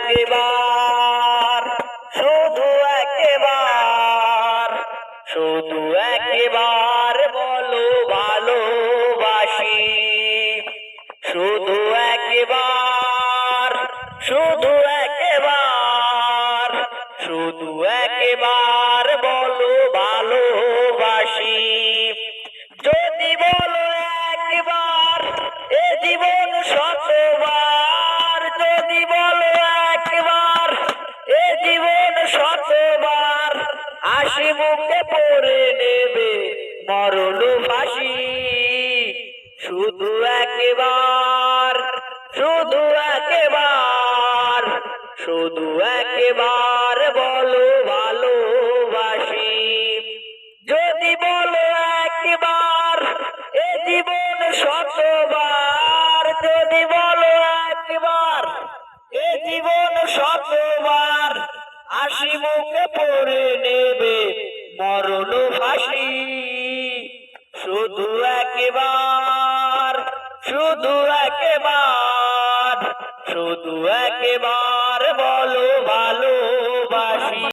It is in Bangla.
একবার, শুধু একবার, শুধু একবার বলো ভালোবাসি। শুধু একবার, শুধু একবার, শুধু একবার বলো ভালোবাসি। যদি বলো একবার, এ জীবন শতবার। যদি বলো একবার, এ জীবন শতবার। হাসি মুখে পড়ে নেবে মরণ ফাঁসি। শুধু একবার, শুধু একবার, শুধু একবার বলো ভালোবাসি। যদি বলো একবার, এ জীবন শতবার। যদি বলো একবার, এ জীবন শতবার। হাসি মুখে পড়ে নেবে মরণ ফাঁসি। শুধু একবার, শুধু একবার, শুধু একবার বলো ভালোবাসি।